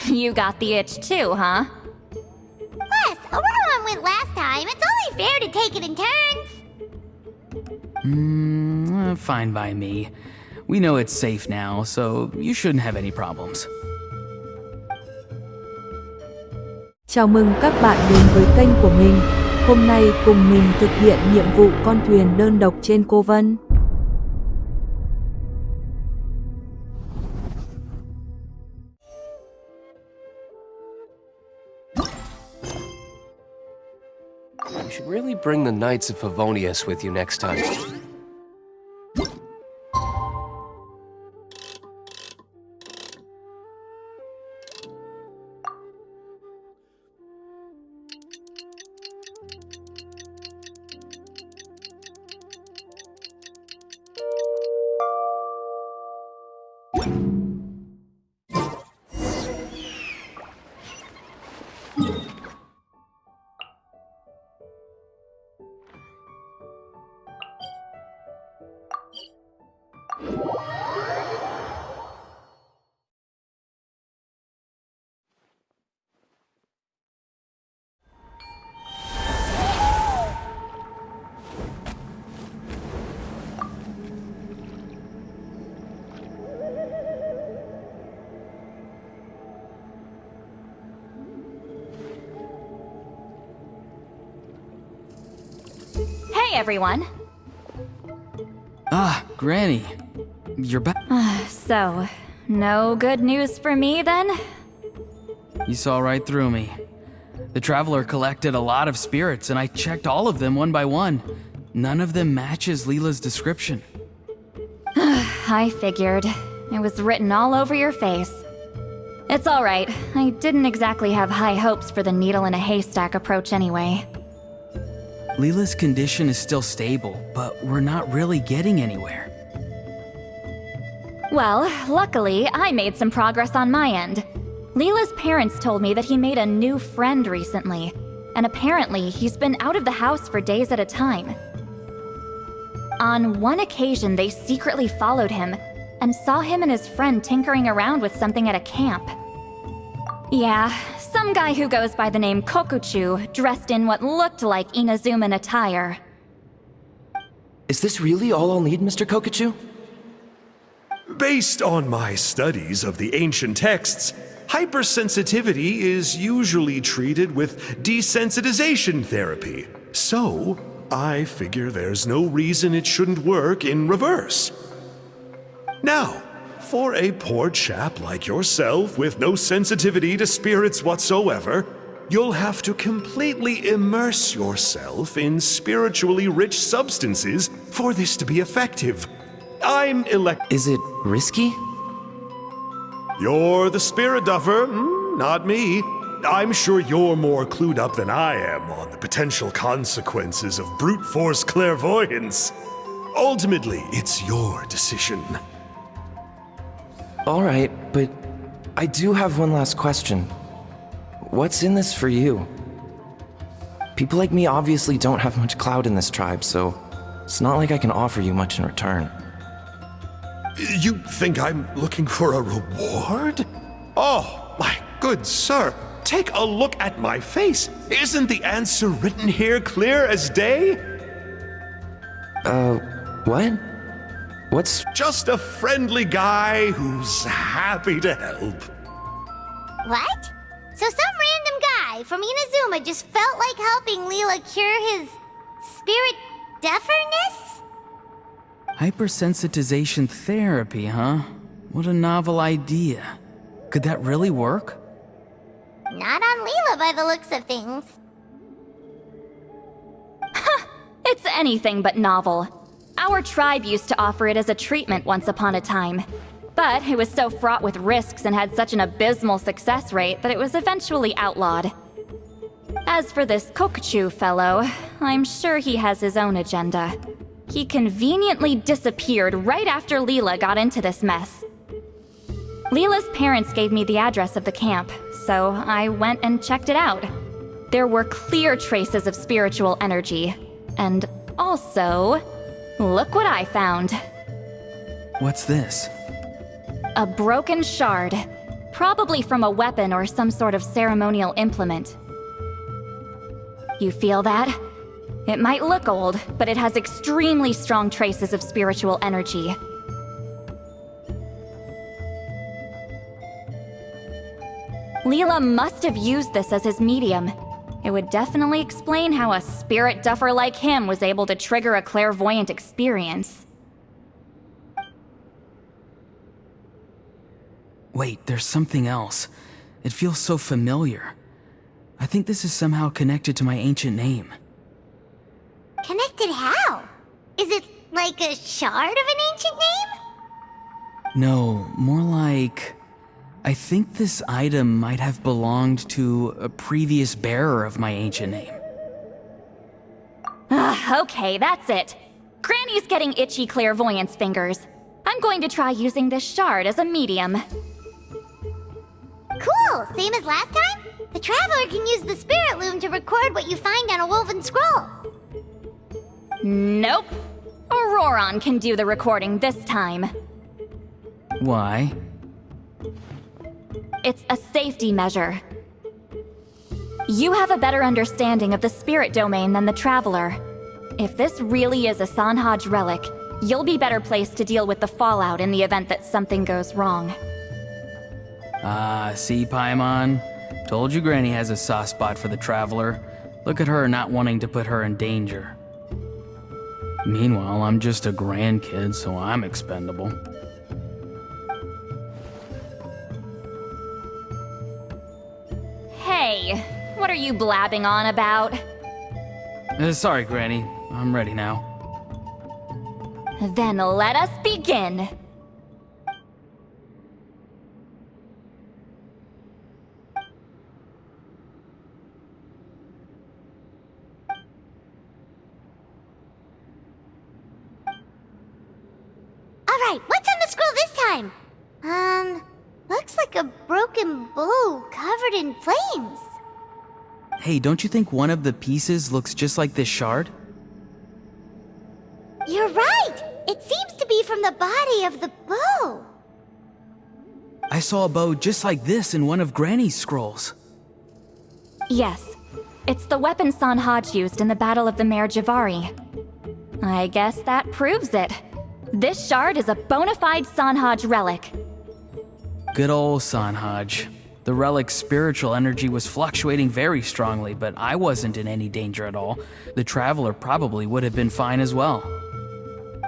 You got the itch too, huh? Plus, Auroron went last time. It's only fair to take it in turns. Fine by me. We know it's safe now, so you shouldn't have any problems. Chào mừng các bạn đến với kênh của mình. Hôm nay cùng mình thực hiện nhiệm vụ con thuyền đơn độc trên Cô Vân. You should really bring the Knights of Favonius with you next time. Hey, everyone. Ah, Granny. You're back. So, no good news for me then? You saw right through me. The Traveler collected a lot of spirits, and I checked all of them one by one. None of them matches Leela's description. I figured. It was written all over your face. It's alright. I didn't exactly have high hopes for the needle in a haystack approach anyway. Leela's condition is still stable, but we're not really getting anywhere. Well, luckily, I made some progress on my end. Leela's parents told me that he made a new friend recently, and apparently he's been out of the house for days at a time. On one occasion, they secretly followed him and saw him and his friend tinkering around with something at a camp. Yeah, some guy who goes by the name Kokuchu, dressed in what looked like Inazuman attire. Is this really all I'll need, Mr. Kokuchu? Based on my studies of the ancient texts, hypersensitivity is usually treated with desensitization therapy. So, I figure there's no reason it shouldn't work in reverse. Now, for a poor chap like yourself with no sensitivity to spirits whatsoever, you'll have to completely immerse yourself in spiritually rich substances for this to be effective. Is it risky? You're the spirit duffer, not me. I'm sure you're more clued up than I am on the potential consequences of brute force clairvoyance. Ultimately, it's your decision. All right, but I do have one last question. What's in this for you? People like me obviously don't have much clout in this tribe, so it's not like I can offer you much in return. You think I'm looking for a reward? Oh, my good sir, take a look at my face. Isn't the answer written here clear as day? What? What's... Just a friendly guy who's happy to help. What? So some random guy from Inazuma just felt like helping Leela cure his spirit deafness? Hypersensitization therapy, huh? What a novel idea. Could that really work? Not on Leela by the looks of things. It's anything but novel. Our tribe used to offer it as a treatment once upon a time. But it was so fraught with risks and had such an abysmal success rate that it was eventually outlawed. As for this Kokuchu fellow, I'm sure he has his own agenda. He conveniently disappeared right after Leela got into this mess. Leela's parents gave me the address of the camp, so I went and checked it out. There were clear traces of spiritual energy. And also, look what I found. What's this? A broken shard. probably from a weapon or some sort of ceremonial implement. You feel that? It might look old, but it has extremely strong traces of spiritual energy. Leela must have used this as his medium. It would definitely explain how a spirit duffer like him was able to trigger a clairvoyant experience. Wait, there's something else. It feels so familiar. I think this is somehow connected to my ancient name. Connected how? Is it like a shard of an ancient name? No, more like... I think this item might have belonged to a previous bearer of my ancient name. Okay, that's it. Granny's getting itchy clairvoyance fingers. I'm going to try using this shard as a medium. Cool, same as last time? The Traveler can use the Spirit Loom to record what you find on a woven scroll. Nope. Auroron can do the recording this time. Why? It's a safety measure. You have a better understanding of the spirit domain than the Traveler. If this really is a Sanhaj relic, you'll be better placed to deal with the fallout in the event that something goes wrong. Ah, see, Paimon? Told you Granny has a soft spot for the Traveler. Look at her not wanting to put her in danger. Meanwhile, I'm just a grandkid, so I'm expendable. Hey, what are you blabbing on about? Sorry, Granny. I'm ready now. Then let us begin. Alright, what's on the scroll this time? Looks like a broken bow covered in flames. Hey, don't you think one of the pieces looks just like this shard? You're right! It seems to be from the body of the bow. I saw a bow just like this in one of Granny's scrolls. Yes, it's the weapon Sanhaj used in the Battle of the Mare Javari. I guess that proves it. This shard is a bona fide Sanhaj relic. Good old Sanhaj. The relic's spiritual energy was fluctuating very strongly, but I wasn't in any danger at all. The Traveler probably would have been fine as well.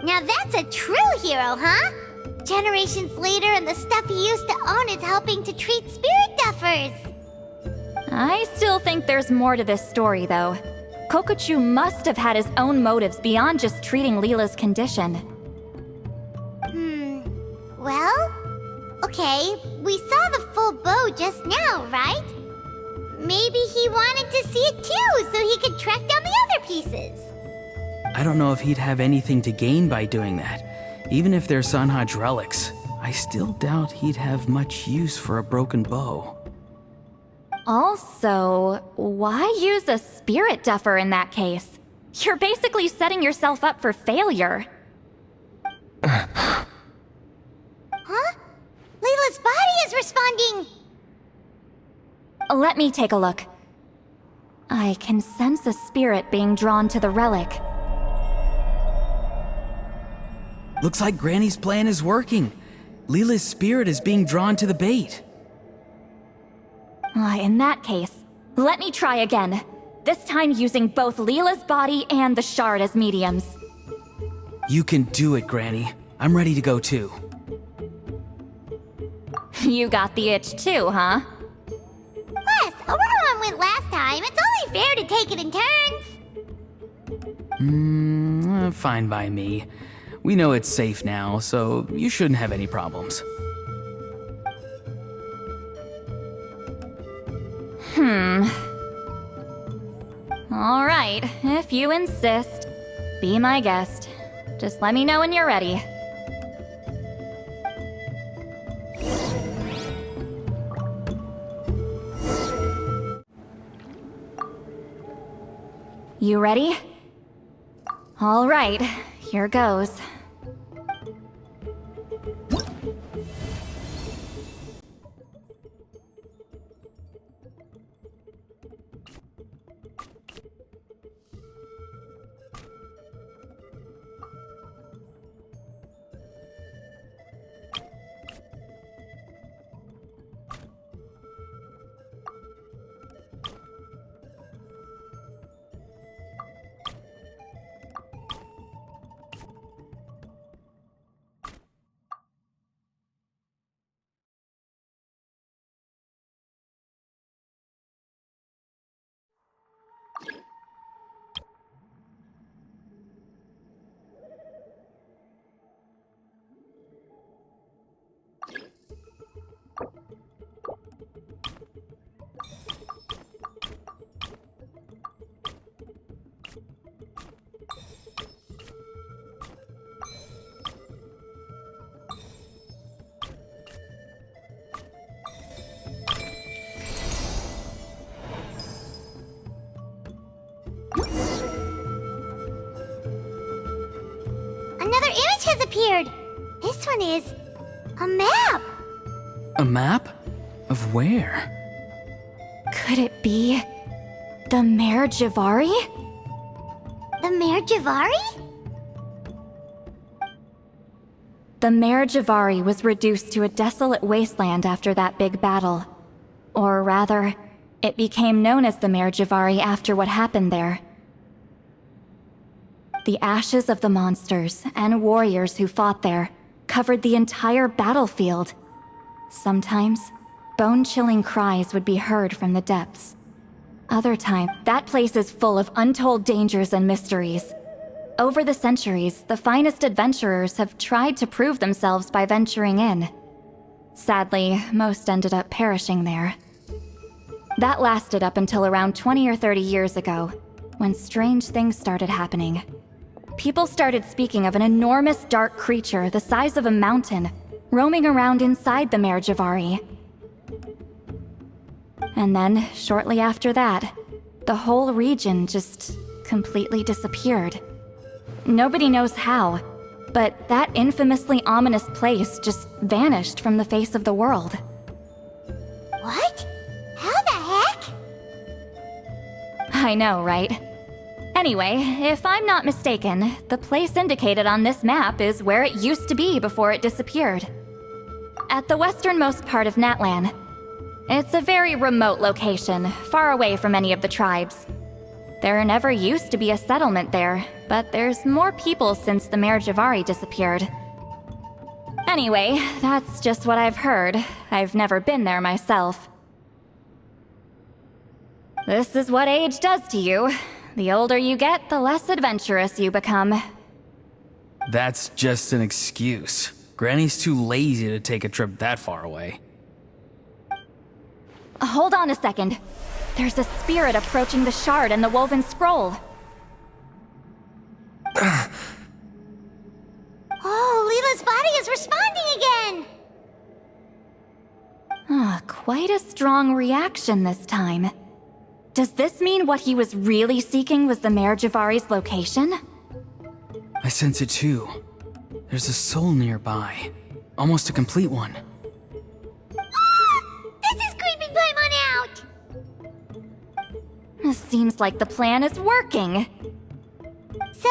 Now that's a true hero, huh? Generations later and the stuff he used to own is helping to treat spirit duffers. I still think there's more to this story, though. Kokochu must have had his own motives beyond just treating Leela's condition. Well, okay, we saw the full bow just now, right? Maybe he wanted to see it too, so he could track down the other pieces. I don't know if he'd have anything to gain by doing that. Even if they're Sanhaj relics, I still doubt he'd have much use for a broken bow. Also, why use a spirit duffer in that case? You're basically setting yourself up for failure. Huh? Layla's body is responding! Let me take a look. I can sense a spirit being drawn to the relic. Looks like Granny's plan is working. Leela's spirit is being drawn to the bait. In that case, let me try again. This time using both Leela's body and the shard as mediums. You can do it, Granny. I'm ready to go too. You got the itch too, huh? Plus, Auroron went last time. It's only fair to take it in turns. Fine by me. We know it's safe now, so you shouldn't have any problems. All right, if you insist. Be my guest. Just let me know when you're ready. You ready? All right, here goes. bridge has appeared. This one is a map. A map? Of where? Could it be the Mare Javari? The Mare Javari? The Mare Javari was reduced to a desolate wasteland after that big battle. Or rather, it became known as the Mare Javari after what happened there. The ashes of the monsters and warriors who fought there covered the entire battlefield. Sometimes, bone-chilling cries would be heard from the depths. Other times, that place is full of untold dangers and mysteries. Over the centuries, the finest adventurers have tried to prove themselves by venturing in. Sadly, most ended up perishing there. That lasted up until around 20 or 30 years ago, when strange things started happening. People started speaking of an enormous dark creature the size of a mountain, roaming around inside the Mare Javari. And then, shortly after that, the whole region just completely disappeared. Nobody knows how, but that infamously ominous place just vanished from the face of the world. What? How the heck? I know, right? Anyway, if I'm not mistaken, the place indicated on this map is where it used to be before it disappeared. At the westernmost part of Natlan. It's a very remote location, far away from any of the tribes. There never used to be a settlement there, but there's more people since the Mare Javari disappeared. Anyway, that's just what I've heard. I've never been there myself. This is what age does to you. The older you get, the less adventurous you become. That's just an excuse. Granny's too lazy to take a trip that far away. Hold on a second. There's a spirit approaching the shard and the woven scroll. Oh, Leela's body is responding again! Quite a strong reaction this time. Does this mean what he was really seeking was the Mare Javari's location? I sense it too. There's a soul nearby. Almost a complete one. This is creeping Paimon out! Seems like the plan is working. So,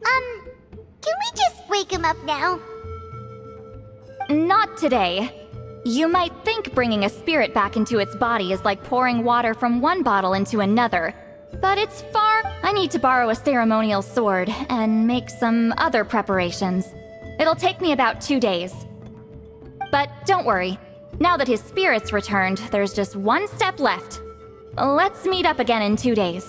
can we just wake him up now? Not today. You might think bringing a spirit back into its body is like pouring water from one bottle into another, but it's far. I need to borrow a ceremonial sword and make some other preparations. It'll take me about 2 days. But don't worry. Now that his spirit's returned, there's just one step left. Let's meet up again in 2 days.